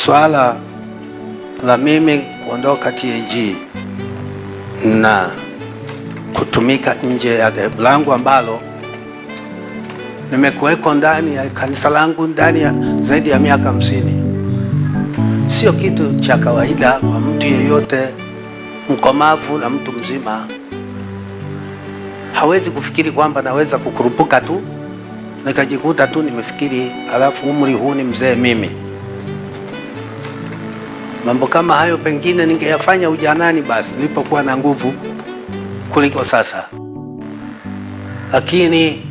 Swala la mimi kuondoka TAG na kutumika nje ya dhehebu langu ambalo nimekuweko ndani ya kanisa langu ndani ya zaidi ya miaka 50, sio kitu cha kawaida kwa mtu yeyote mkomavu na mtu mzima. Hawezi kufikiri kwamba naweza kukurupuka tu nikajikuta tu nimefikiri alafu umri huu ni mzee mimi. Mambo kama hayo pengine ningeyafanya ujanani basi nilipokuwa na nguvu kuliko sasa, lakini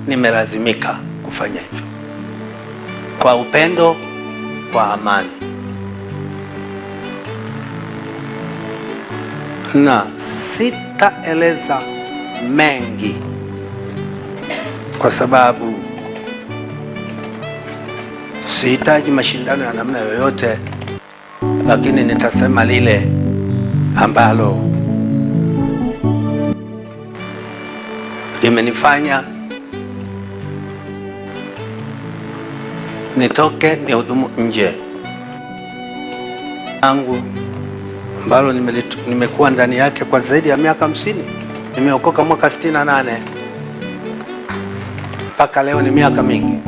nimelazimika kufanya hivyo kwa upendo, kwa amani, na sitaeleza mengi kwa sababu sihitaji mashindano ya namna yoyote, lakini nitasema lile ambalo limenifanya nitoke nihudumu nje yangu ambalo nimekuwa ndani yake kwa zaidi ya miaka 50. Nimeokoka mwaka 68 mpaka leo, ni miaka mingi.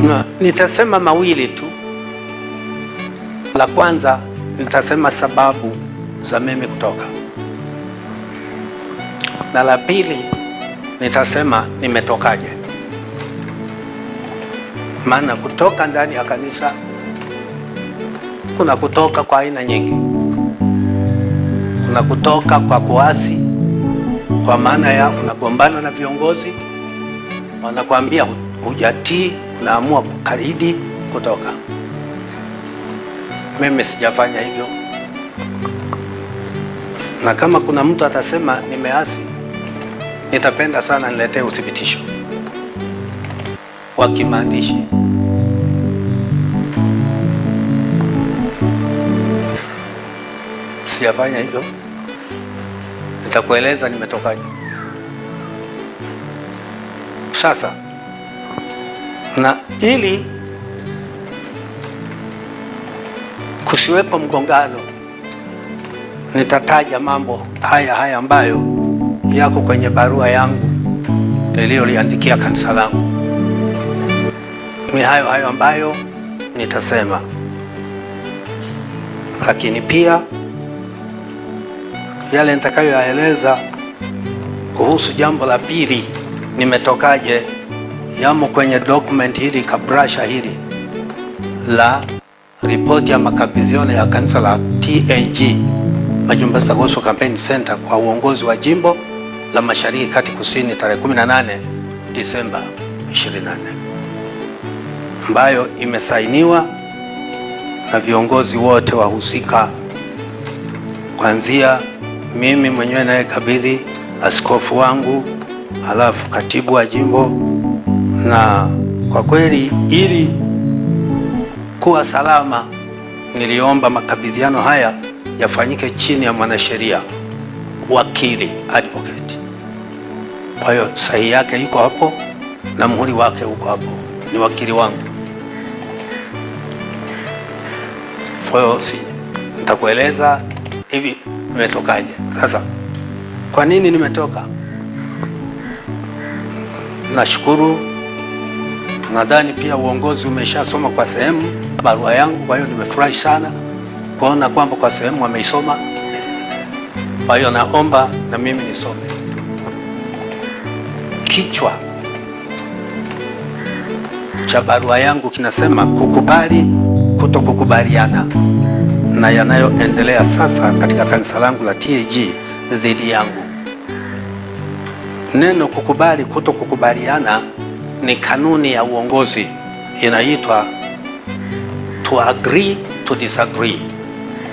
Na nitasema mawili tu. La kwanza nitasema sababu za mimi kutoka, na la pili nitasema nimetokaje. Maana kutoka ndani ya kanisa kuna kutoka kwa aina nyingi. Kuna kutoka kwa kuasi, kwa maana ya unagombana na viongozi, wanakuambia hujatii, unaamua kukaidi kutoka. Mimi sijafanya hivyo, na kama kuna mtu atasema nimeasi, nitapenda sana niletee uthibitisho wa kimaandishi. Sijafanya hivyo, nitakueleza nimetokaje. Sasa, na ili kusiwepo mgongano, nitataja mambo haya ambayo yako kwenye barua yangu niliyoliandikia kanisa langu. Ni hayo ambayo nitasema, lakini pia yale nitakayoyaeleza kuhusu jambo la pili, nimetokaje, yamo kwenye document hili, kabrasha hili la ripoti ya makabidhiano ya kanisa la TAG Majumbasta Gospel Campaign Center kwa uongozi wa jimbo la Mashariki Kati Kusini tarehe 18 Disemba 24, ambayo imesainiwa na viongozi wote wahusika, kuanzia mimi mwenyewe nayekabidhi, askofu wangu, halafu katibu wa jimbo. Na kwa kweli ili kuwa salama, niliomba makabidhiano haya yafanyike chini ya mwanasheria, wakili, advocate. Kwa hiyo sahihi yake iko hapo na muhuri wake uko hapo, ni wakili wangu. Kwa hiyo nitakueleza hivi nimetokaje. Sasa kwa nini nimetoka? Nashukuru, nadhani pia uongozi umeshasoma kwa sehemu barua yangu, kwa hiyo nimefurahi sana kuona kwamba kwa sehemu wameisoma. Kwa hiyo naomba na mimi nisome. Kichwa cha barua yangu kinasema kukubali kutokukubaliana na yanayoendelea sasa katika kanisa langu la TAG dhidi yangu. Neno kukubali kutokukubaliana ni kanuni ya uongozi, inaitwa to agree to disagree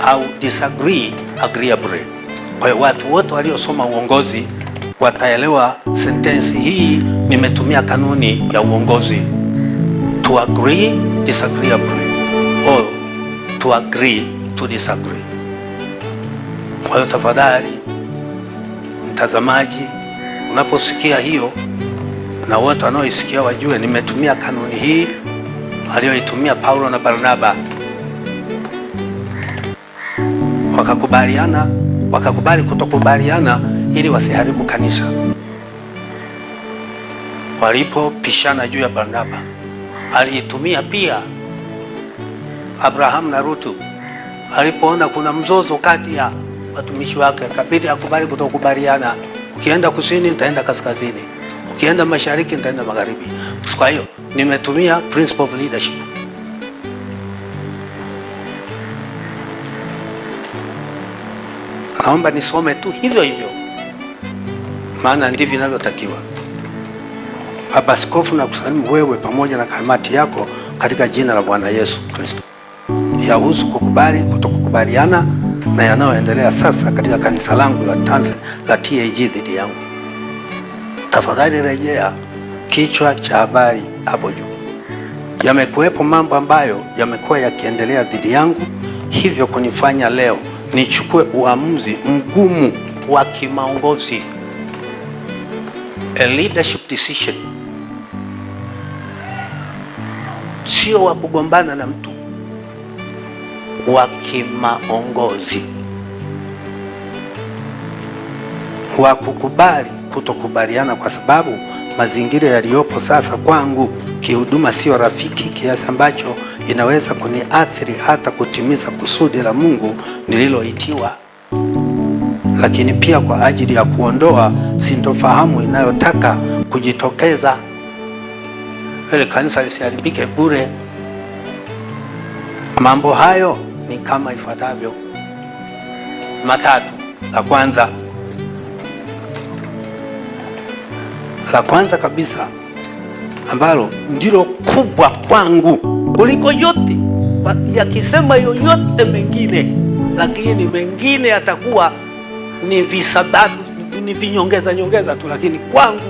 au disagree agreeably. Kwa hiyo watu wote waliosoma uongozi wataelewa sentensi hii. Nimetumia kanuni ya uongozi, to agree disagreeably or to agree to disagree. Kwa hiyo tafadhali mtazamaji, unaposikia hiyo, na wote wanaoisikia wajue nimetumia kanuni hii aliyoitumia Paulo na Barnaba. Wakakubali kutokubaliana ili wasiharibu kanisa. Walipopishana juu ya Barnaba, aliitumia pia Abrahamu na Rutu. Alipoona kuna mzozo kati ya watumishi wake, kabidi akubali kutokubaliana. Ukienda kusini nitaenda kaskazini, ukienda mashariki nitaenda magharibi. Kwa hiyo nimetumia principle of leadership. Naomba nisome tu hivyo hivyo, maana ndivyo inavyotakiwa. Baba Askofu, na kusalimu wewe pamoja na kamati yako katika jina la Bwana Yesu Kristo. Yahusu kukubali kutokukubaliana na yanayoendelea sasa katika kanisa langu la TAG dhidi yangu. Tafadhali rejea kichwa cha habari hapo juu. Yamekuwepo mambo ambayo yamekuwa yakiendelea dhidi yangu, hivyo kunifanya leo nichukue uamuzi mgumu wa kimaongozi, a leadership decision, sio wa kugombana na mtu, wa kimaongozi, wa kukubali kutokubaliana, kwa sababu mazingira yaliyopo sasa kwangu kihuduma sio rafiki kiasi ambacho inaweza kuniathiri hata kutimiza kusudi la Mungu nililoitiwa, lakini pia kwa ajili ya kuondoa sintofahamu inayotaka kujitokeza ili kanisa lisiharibike bure. Mambo hayo ni kama ifuatavyo: matatu. La kwanza kabisa, ambalo ndilo kubwa kwangu kuliko yote, yakisema yoyote mengine, lakini mengine yatakuwa ni visababu, ni vinyongeza tu, lakini kwangu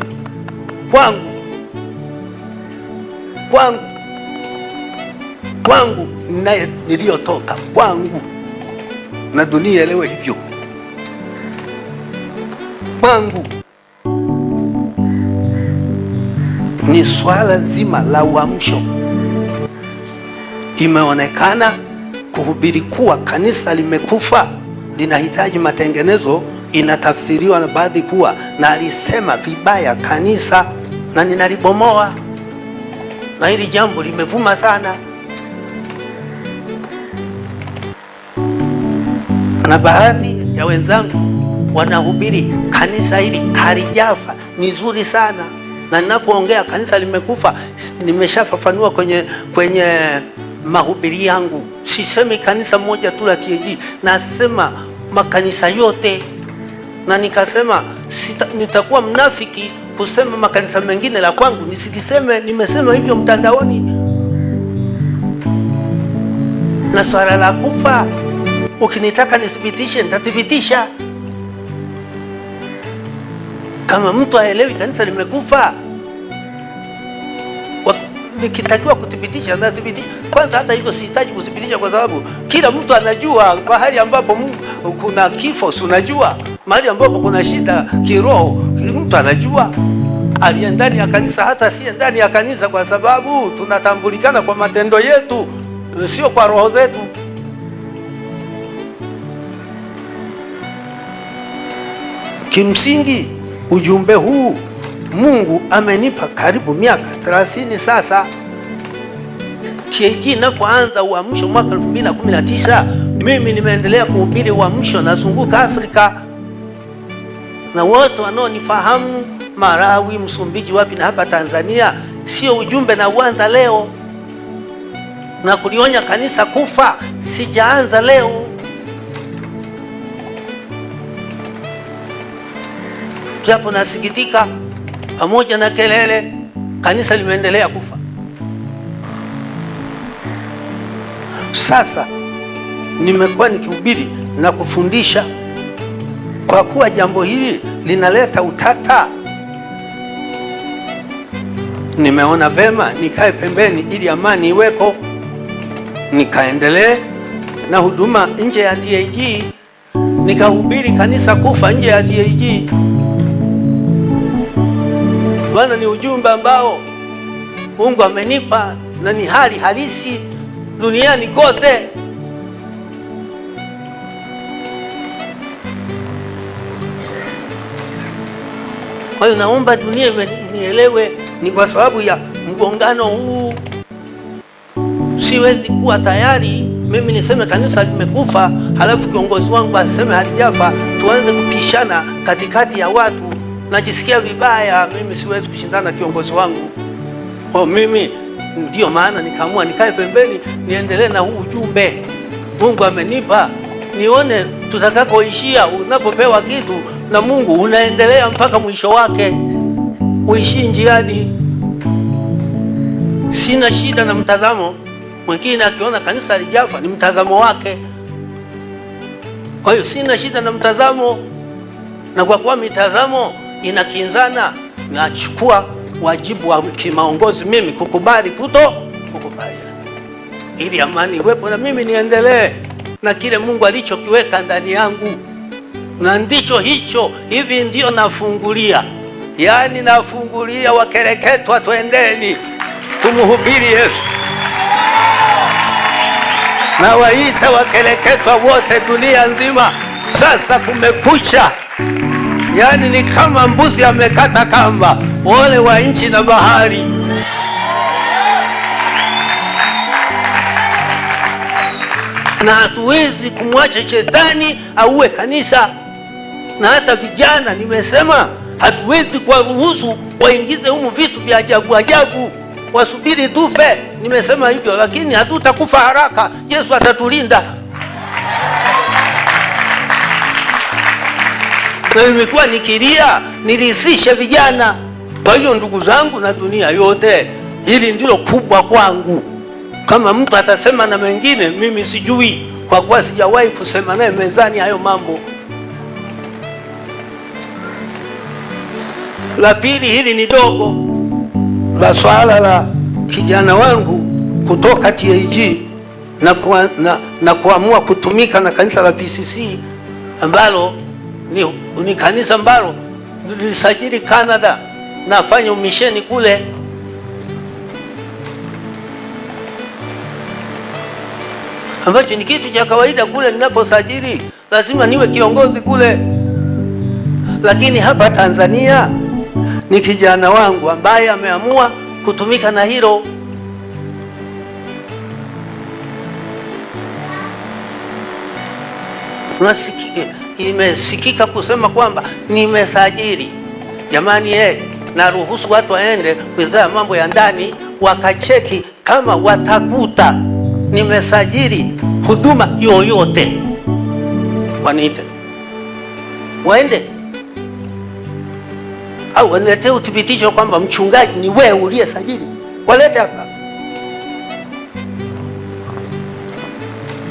naye niliyotoka kwangu, na dunia elewe hivyo, kwangu ni swala zima la uamsho. Imeonekana kuhubiri kuwa kanisa limekufa, linahitaji matengenezo, inatafsiriwa na baadhi kuwa na alisema vibaya kanisa na ninalibomoa, na hili jambo limevuma sana, na baadhi ya wenzangu wanahubiri kanisa hili halijafa, ni zuri sana. Na ninapoongea kanisa limekufa, nimeshafafanua kwenye mahubiri yangu. Sisemi kanisa moja tu la TAG, nasema makanisa yote. Na nikasema nitakuwa mnafiki kusema makanisa mengine la kwangu nisikiseme. Nimesema hivyo mtandaoni. Na swala la kufa, ukinitaka nithibitishe, nitathibitisha. Kama mtu haelewi kanisa limekufa, nikitakiwa kuthibitisha na thibitisha. Kwanza hata hivyo sihitaji kuthibitisha, kwa sababu kila mtu anajua mahali ambapo kuna kifo, unajua mahali ambapo kuna shida kiroho, mtu anajua, aliye ndani ya kanisa hata si ndani ya kanisa, kwa sababu tunatambulikana kwa matendo yetu, sio kwa roho zetu. Kimsingi ujumbe huu Mungu amenipa karibu miaka 30 sasa. TAG inapoanza uamsho mwaka 2019, mimi nimeendelea kuhubiri uamsho, nazunguka Afrika, na wote wanaonifahamu Malawi, Msumbiji, wapi na hapa Tanzania, sio ujumbe na uanza leo. Na kulionya kanisa kufa sijaanza leo. Japo nasikitika, pamoja na kelele, kanisa limeendelea kufa. Sasa nimekuwa nikihubiri na kufundisha, kwa kuwa jambo hili linaleta utata, nimeona vema nikae pembeni ili amani iwepo, nikaendelee na huduma nje ya TAG, nikahubiri kanisa kufa nje ya TAG. Bwana, ni ujumbe ambao Mungu amenipa na ni hali halisi duniani kote. Kwa hiyo naomba dunia nielewe, ni kwa sababu ya mgongano huu siwezi kuwa tayari mimi niseme kanisa limekufa, halafu kiongozi wangu aseme halijafa, tuanze kupishana katikati ya watu. Najisikia vibaya, mimi siwezi kushindana kiongozi wangu. Kwa mimi ndio maana nikaamua nikae pembeni, niendelee na huu ujumbe Mungu amenipa, nione tutakakoishia. Unapopewa kitu na Mungu unaendelea mpaka mwisho wake, uishi njiani. Sina shida na mtazamo mwingine, akiona kanisa halijafa ni mtazamo wake. Kwa hiyo sina shida na mtazamo, na kwa kuwa mitazamo inakinzana, nachukua wajibu wa kimaongozi mimi kukubali kukubaliana, ili amani iwepo na mimi niendelee na kile Mungu alichokiweka ndani yangu, na ndicho hicho. Hivi ndio nafungulia, yaani nafungulia wakereketwa, twendeni tumuhubiri Yesu. Na waita wakereketwa wote dunia nzima, sasa kumekucha. Yaani ni kama mbuzi amekata kamba, wale wa nchi na bahari. Na hatuwezi kumwacha shetani auwe kanisa. Na hata vijana nimesema hatuwezi kuwaruhusu waingize humu vitu vya ajabu ajabu, wasubiri tufe. Nimesema hivyo, lakini hatutakufa haraka, Yesu atatulinda. Na nimekuwa nikilia nirithishe vijana. Kwa hiyo ndugu zangu na dunia yote, hili ndilo kubwa kwangu. Kama mtu atasema na mengine, mimi sijui, kwa kuwa sijawahi kusema naye mezani hayo mambo. La pili, hili ni dogo, la swala la kijana wangu kutoka TAG na kuamua kutumika na kanisa la PCC ambalo ni kanisa ambalo nilisajili Canada, nafanya umisheni kule. Ambacho ni kitu cha kawaida kule ninaposajili, lazima niwe kiongozi kule. Lakini hapa Tanzania ni kijana wangu ambaye ameamua kutumika na hilo. Imesikika kusema kwamba nimesajili. Jamani, na ruhusu watu waende Wizara ya Mambo ya Ndani wakacheki kama watakuta nimesajili huduma yoyote, waniite waende, au waniletee uthibitisho kwamba mchungaji ni wewe uliyesajili, walete hapa.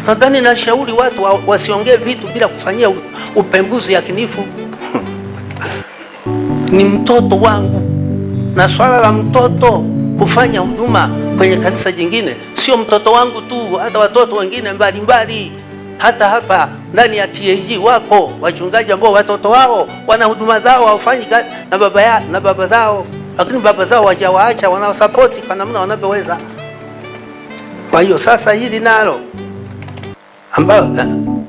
Nadhani nashauri watu wasiongee vitu bila kufanyia upembuzi yakinifu. Ni mtoto wangu, na swala la mtoto kufanya huduma kwenye kanisa jingine sio mtoto wangu tu, hata watoto wengine mbalimbali. Hata hapa ndani ya TAG wako wachungaji ambao watoto wao wana huduma zao, hawafanyi na baba zao, lakini baba zao hawajawaacha, wanawasapoti kwa namna wanavyoweza. Kwa hiyo sasa hili nalo ambayo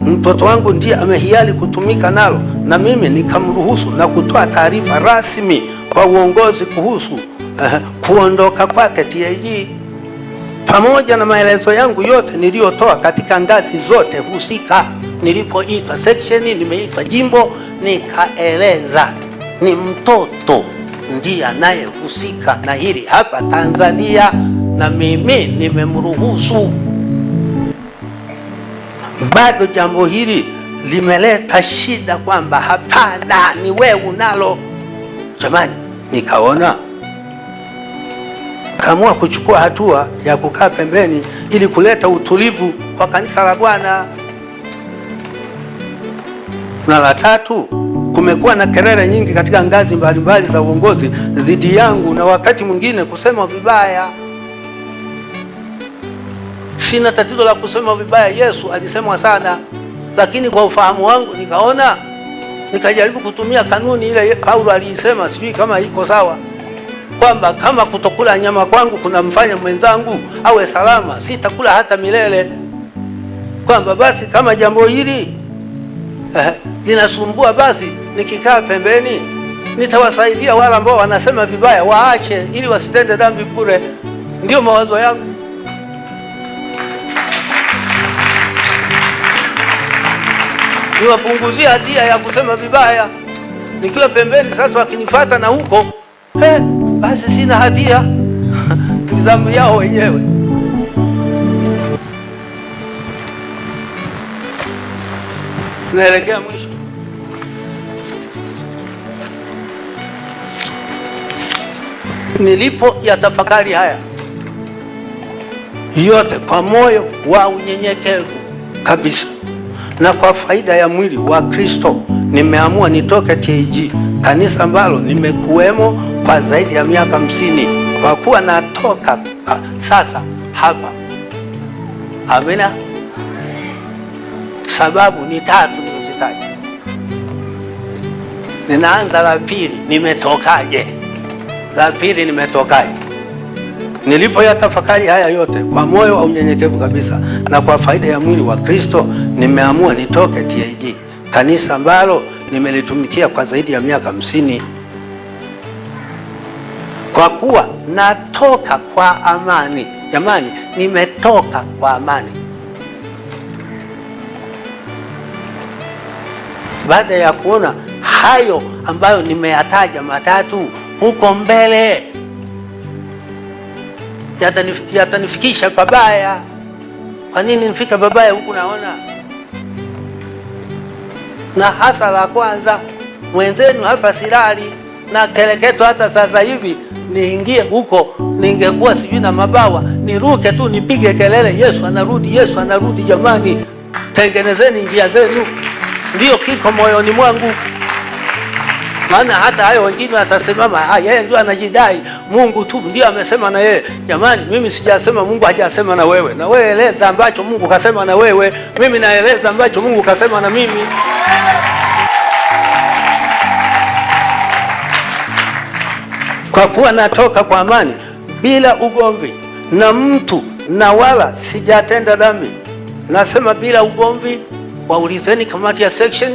mtoto wangu ndiye amehiari kutumika nalo, na mimi nikamruhusu na kutoa taarifa rasmi kwa uongozi kuhusu kuondoka kwake TAG, pamoja na maelezo yangu yote niliyotoa katika ngazi zote husika. Nilipoitwa section, nimeitwa jimbo, nikaeleza ni mtoto ndiye anayehusika na hili hapa Tanzania, na mimi nimemruhusu. Bado jambo hili limeleta shida kwamba hapana, ni wewe unalo. Jamani, nikaona kaamua kuchukua hatua ya kukaa pembeni ili kuleta utulivu kwa kanisa la Bwana. Na la tatu, kumekuwa na kelele nyingi katika ngazi mbalimbali za uongozi dhidi yangu, na wakati mwingine kusema vibaya. Sina tatizo la kusema vibaya, Yesu alisemwa sana, lakini kwa ufahamu wangu nikajaribu kutumia kanuni ile Paulo aliisema, sijui kama iko sawa. kwamba kama kutokula nyama kwangu kunamfanya mwenzangu awe salama, sitakula hata milele. Kwamba basi kama jambo hili linasumbua, basi nikikaa pembeni nitawasaidia wale ambao wanasema vibaya, waache ili wasitende dhambi bure. Ndio mawazo yangu. Niwapunguzie hatia ya kusema vibaya. Nikiwa pembeni sasa, wakinifuata na huko basi sina hatia. Ni dhambi yao wenyewe. Naelekea mwisho. Nilipo yatafakari haya yote kwa moyo wa unyenyekevu kabisa na kwa faida ya mwili wa Kristo, nimeamua nitoke TAG, kanisa ambalo nimekuwemo kwa zaidi ya miaka 50. Kwa kuwa natoka sasa hapa. Amina. Sababu ni 3 nilizitaja. Ninaanza la pili, nimetokaje? La pili, nimetokaje? Nilipoyatafakari haya yote kwa moyo wa unyenyekevu kabisa na kwa faida ya mwili wa Kristo, nimeamua nitoke TAG, kanisa ambalo nimelitumikia kwa zaidi ya miaka 50. Kwa kuwa natoka kwa amani. Jamani, nimetoka kwa amani. Baada ya kuona hayo ambayo nimeyataja matatu, huko mbele yatanifikisha pabaya. Kwa nini nifika pabaya huku? Naona na hasa la kwanza, mwenzenu hapa silali na keleketo. Hata sasa hivi niingie huko, ningekuwa sijui na mabawa, niruke tu nipige kelele, Yesu anarudi, Yesu anarudi. Jamani, tengenezeni njia zenu. Ndio kiko moyoni mwangu. Maana hata hayo wengine watasimama, yeye ndio anajidai, Mungu tu ndio amesema na yeye. Jamani, mimi sijasema, Mungu hajasema na wewe. Na wewe eleza ambacho Mungu kasema na wewe. Mimi naeleza ambacho Mungu kasema na mimi. Kwa kuwa natoka kwa amani bila ugomvi na mtu, na wala sijatenda dhambi. Nasema bila ugomvi. Waulizeni kamati ya section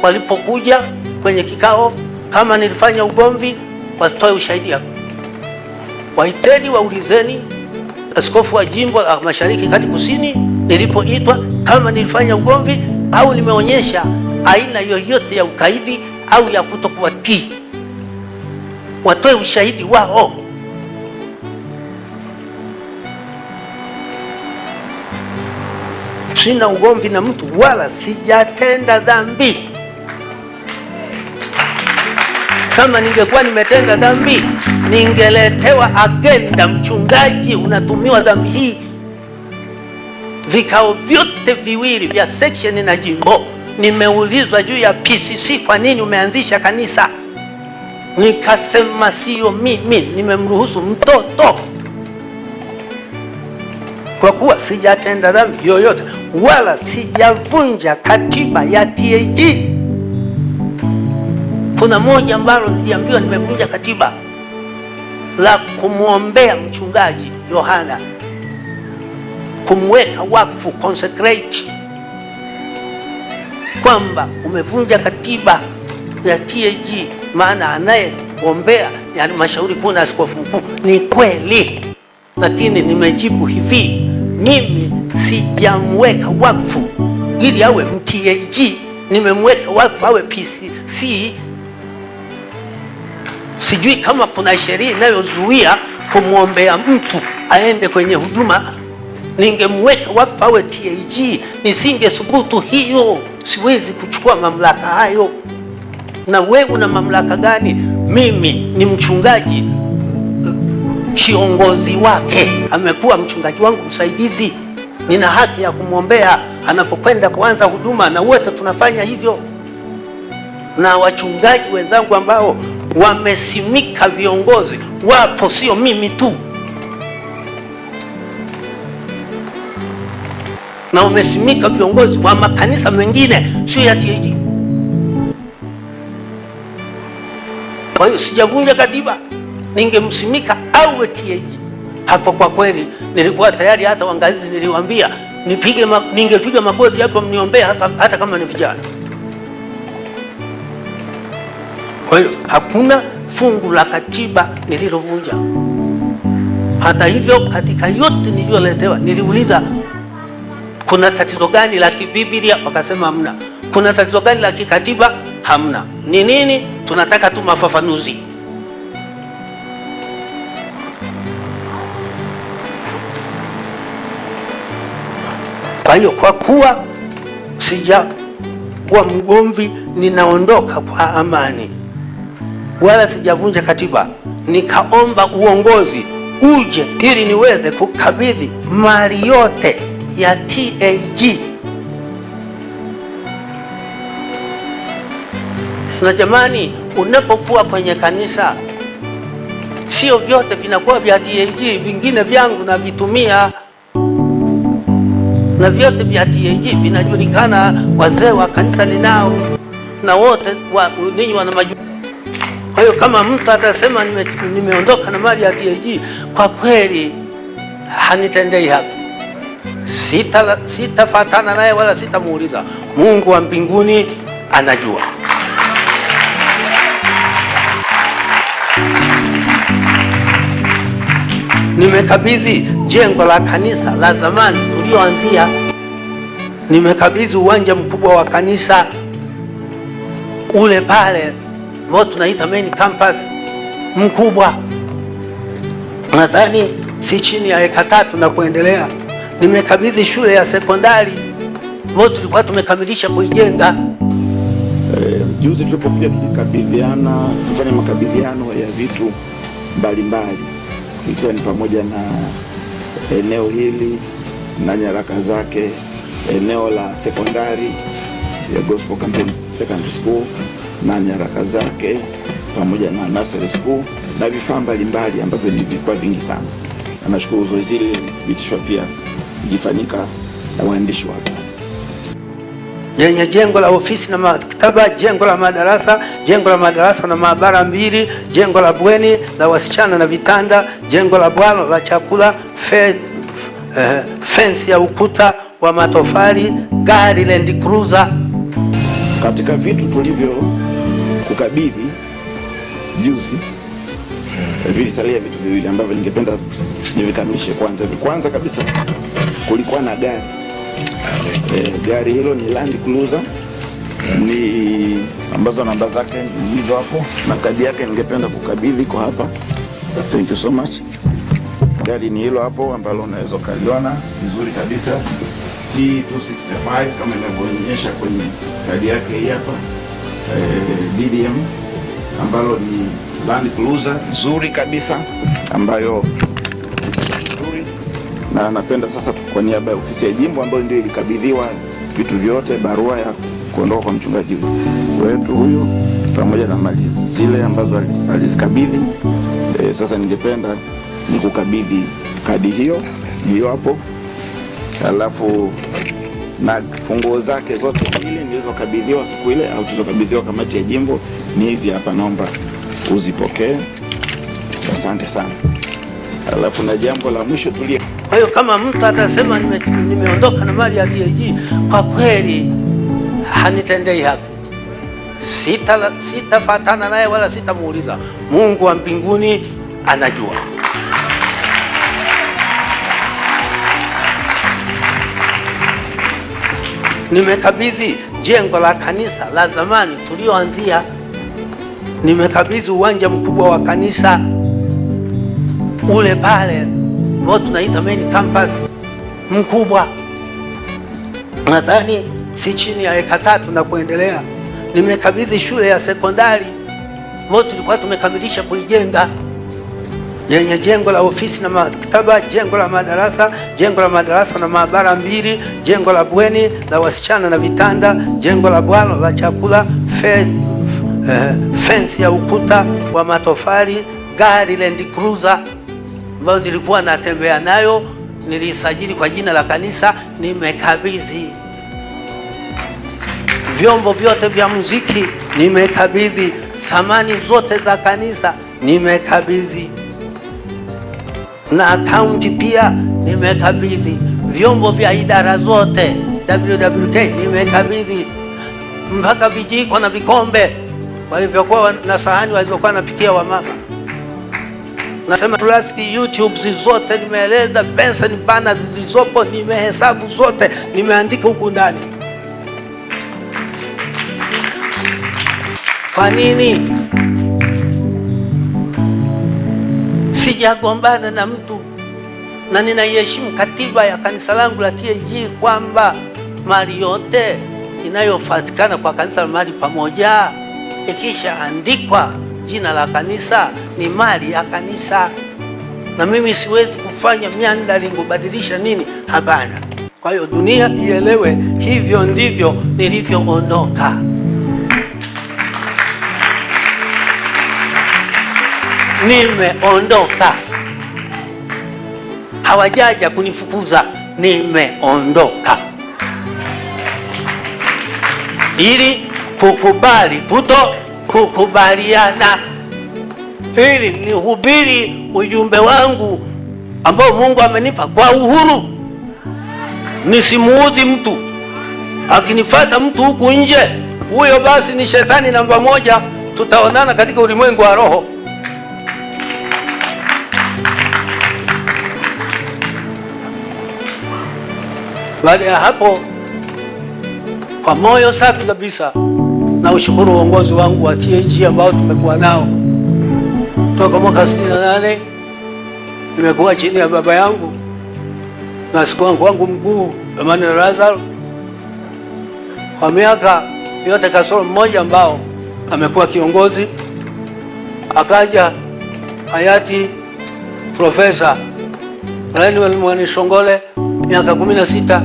walipokuja kwenye kikao, kama nilifanya ugomvi watoe ushahidi hapo. Waiteni waulizeni askofu wa jimbo la Mashariki Kati Kusini, nilipoitwa, kama nilifanya ugomvi au nimeonyesha aina yoyote ya ukaidi au ya kutokuwatii. Watoe ushahidi wao. Sina ugomvi na mtu wala sijatenda dhambi. Kama ningekuwa nimetenda dhambi, ningeletewa agenda, mchungaji, unatumiwa dhambi hii. Vikao vyote viwili vya section na jimbo nimeulizwa juu ya PCC, kwa nini umeanzisha kanisa? Nikasema sio mimi, nimemruhusu mtoto. Kwa kuwa sijatenda dhambi yoyote wala sijavunja katiba ya TAG. Kuna moja ambalo niliambiwa nimevunja katiba, la kumwombea mchungaji Yohana, kumweka wakfu, consecrate, kwamba umevunja katiba ya TAG, maana anayeombea ya halmashauri kuu na askofu mkuu. Ni kweli, lakini nimejibu hivi, mimi sijamweka wakfu ili awe mTAG, nimemweka wakfu awe PCC. Sijui kama kuna sheria inayozuia kumwombea mtu aende kwenye huduma. Ningemweka wakfu awe TAG, nisingesubutu hiyo. Siwezi kuchukua mamlaka hayo. Na wewe una mamlaka gani? Mimi ni mchungaji, kiongozi wake, amekuwa mchungaji wangu msaidizi. Nina haki ya kumwombea anapokwenda kuanza huduma, na wote tunafanya hivyo. Na wachungaji wenzangu ambao wamesimika viongozi wapo, sio mimi tu, na wamesimika viongozi wa makanisa mengine, sio ya TAG. Kwa hiyo sijavunja katiba ningemsimika awe TAG. Hapo kwa kweli nilikuwa tayari, hata waangalizi niliwaambia ningepiga magoti hapo mniombee hata kama ni vijana. Kwa hiyo hakuna fungu la katiba nililovunja. Hata hivyo, katika yote niliyoletewa niliuliza kuna tatizo gani la kibiblia, wakasema hamna. Kuna tatizo gani la kikatiba? Hamna. Ni nini? Tunataka tu mafafanuzi. Kwa hiyo kwa kuwa sijakuwa mgomvi, ninaondoka kwa amani, wala sijavunja katiba. Nikaomba uongozi uje ili niweze kukabidhi mali yote ya TAG. Na jamani, unapokuwa kwenye kanisa, sio vyote vinakuwa vya TAG. Vingine vyangu na vitumia, na vyote vya TAG vinajulikana, wazee wa kanisa ninao, na wote ninyi wana majukumu. Kwa hiyo kama mtu atasema nimeondoka na mali ya TAG, kwa kweli hanitendei haki. Sitafatana naye wala sitamuuliza. Mungu wa mbinguni anajua. Nimekabidhi jengo la kanisa la zamani tulioanzia. Nimekabidhi uwanja mkubwa wa kanisa ule pale ambao tunaita main campus mkubwa, nadhani si chini ya eka 3 na kuendelea. Nimekabidhi shule ya sekondari ambayo tulikuwa tumekamilisha kuijenga. Juzi tulipokuja tufanya makabidhiano ya vitu mbalimbali, ikiwa ni pamoja na eneo hili na nyaraka zake, eneo la sekondari ya Gospel Campaign Secondary School na nyaraka zake, pamoja na nursery school na vifaa mbalimbali ambavyo vilikuwa vingi sana. Na nashukuru zoezi hili lilithibitishwa pia ikifanyika na waandishi wa habari. Yenye jengo la ofisi na maktaba, jengo la madarasa na maabara 2, jengo la bweni la wasichana na vitanda, jengo la bwalo la chakula, fence ya ukuta wa matofali, gari Land Cruiser. Katika vitu tulivyo kukabidhi juzi, vilisalia vitu viwili ambavyo ningependa nivikamilishe. Kwanza kabisa kulikuwa na gari. Gari hilo ni Land Cruiser, ni ambazo namba zake hizo hapo na kadi yake ningependa kukabidhi iko hapa. Thank you so much. Gari ni hilo hapo ambalo unaweza kuliona vizuri kabisa, T265 kama inavyoonyesha kwenye kadi yake hii hapa, DDM, ambalo ni Land Cruiser nzuri kabisa ambayo nzuri. Na napenda sasa kwa niaba ya ofisi ya jimbo ambayo ndio ilikabidhiwa vitu vyote, barua ya kuondoka kwa mchungaji wetu huyo pamoja na mali zile ambazo alizikabidhi, sasa ningependa nikukabidhi kadi hiyo hapo, alafu na funguo zake zote mbili nilizokabidhiwa siku ile au tulizokabidhiwa kamati ya jimbo ni hizi hapa, naomba uzipokee. Asante sana. Alafu na jambo la mwisho tulia. Kwa hiyo kama mtu atasema nimeondoka na mali ya TAG, kwa kweli hanitendei haki. Sitafatana naye wala sitamuuliza. Mungu wa mbinguni anajua. Nimekabidhi jengo la kanisa la zamani tulioanzia. Nimekabidhi uwanja mkubwa wa kanisa ule pale ambao tunaita main campus mkubwa, nadhani si chini ya eka 3 na kuendelea. Nimekabidhi shule ya sekondari ambayo tulikuwa tumekamilisha kuijenga, yenye jengo la ofisi na maktaba, jengo la madarasa na maabara 2, jengo la bweni la wasichana na vitanda, jengo la bwalo la chakula, fence ya ukuta wa matofali, gari Land Cruiser ambayo nilikuwa natembea nayo, nilisajili kwa jina la kanisa. Nimekabidhi vyombo vyote vya muziki, nimekabidhi thamani zote za kanisa nimekabidhi, na akaunti pia nimekabidhi, vyombo vya idara zote WWK nimekabidhi, mpaka vijiko na vikombe walivyokuwa na sahani walizokuwa napikia wamama. Nasema Trust YouTube zote nimeeleza, pesa ni bana zilizopo nimehesabu zote, nimeandika huku ndani. Kwa nini? Sijagombana na mtu, na ninaiheshimu katiba ya kanisa langu la TAG kwamba mali yote inayopatikana kwa kanisa la mahali pamoja ikisha andikwa jina la kanisa ni mali ya kanisa, na mimi siwezi kufanya miandali kubadilisha nini, hapana. Kwa hiyo dunia ielewe, hivyo ndivyo nilivyoondoka. Nimeondoka, hawajaja kunifukuza, nimeondoka ili kukubali kukubaliana, ili nihubiri ujumbe wangu ambao Mungu amenipa kwa uhuru, nisimuudhi mtu. Akinifuata mtu huku nje, huyo basi ni shetani namba moja, tutaonana katika ulimwengu wa roho. Baada ya hapo, kwa moyo safi kabisa, na ushukuru uongozi wangu wa TAG ambao tumekuwa nao toka mwaka 68. Nimekuwa chini ya baba yangu na askofu wangu mkuu Emmanuel Lazaro kwa miaka yote kasoro mmoja ambao amekuwa kiongozi. Akaja hayati Profesa Emmanuel Mwanishongole miaka 16,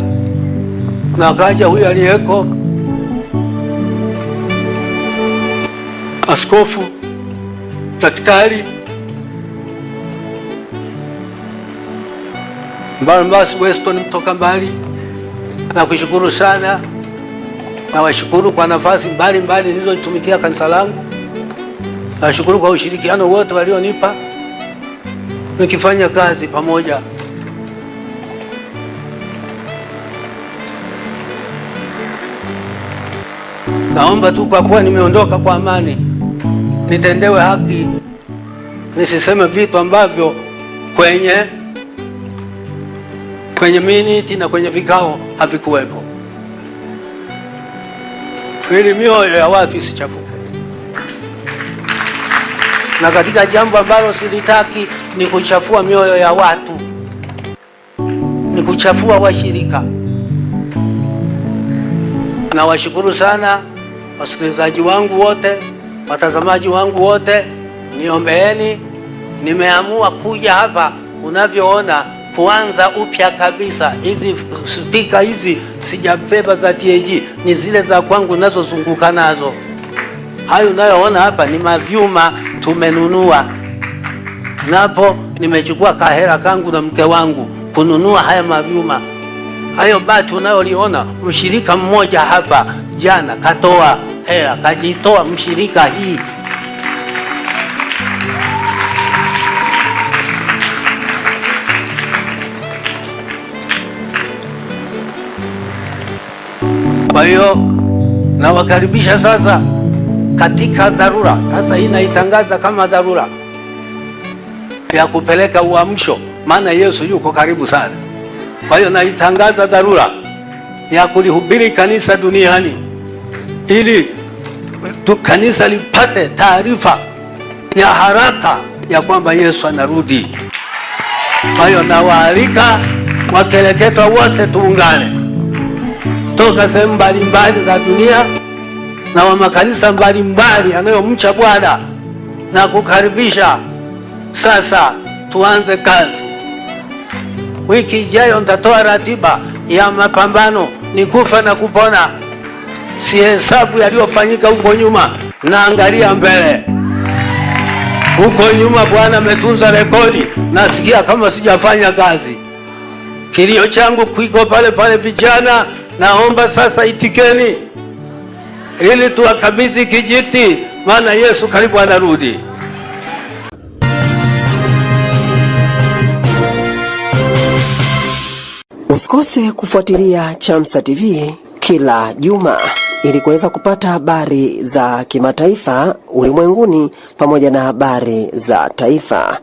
na akaja huyu aliyeko Askofu Daktari Barnabas Weston mtoka mbali. Na kushukuru sana, na washukuru kwa nafasi mbalimbali nilizozitumikia kanisa langu. Nashukuru kwa ushirikiano wote walionipa nikifanya kazi pamoja. Naomba tu kwa kuwa nimeondoka kwa amani, nitendewe haki, nisiseme vitu ambavyo kwenye miniti na kwenye vikao havikuwepo, ili mioyo ya watu isichafuke. Na katika jambo ambalo silitaki ni kuchafua mioyo ya watu, ni kuchafua washirika. Na washukuru sana wasikilizaji wangu wote, watazamaji wangu wote, niombeeni. Nimeamua kuja hapa, unavyoona, kuanza upya kabisa. Hizi spika hizi sijabeba za TAG, ni zile za kwangu nazozunguka nazo. Hayo unayoona hapa ni mavyuma tumenunua, napo nimechukua kahera kangu na mke wangu kununua haya mavyuma. Hayo bati unayoliona, mshirika mmoja hapa jana katoa hela, kajitoa mshirika hii. Kwa hiyo nawakaribisha sasa katika dharura. Sasa hii naitangaza kama dharura ya kupeleka uamsho, maana Yesu yuko karibu sana. Kwa hiyo naitangaza dharura ya kulihubiri kanisa duniani, ili kanisa lipate taarifa ya haraka ya kwamba Yesu anarudi. Kwa hiyo nawaalika wakeleketwa wote tuungane toka sehemu mbalimbali za dunia na wa makanisa mbalimbali yanayomcha Bwana, na kukaribisha sasa tuanze kazi. Wiki ijayo nitatoa ratiba ya mapambano, ni kufa na kupona. Si hesabu yaliyofanyika huko nyuma, naangalia mbele. Huko nyuma Bwana ametunza rekodi, nasikia kama sijafanya kazi. Kilio changu kiko pale pale. Vijana, naomba sasa itikeni ili tuwakabidhi kijiti, maana Yesu karibu anarudi. Usikose kufuatilia Chamsa TV kila juma ili kuweza kupata habari za kimataifa, ulimwenguni pamoja na habari za taifa.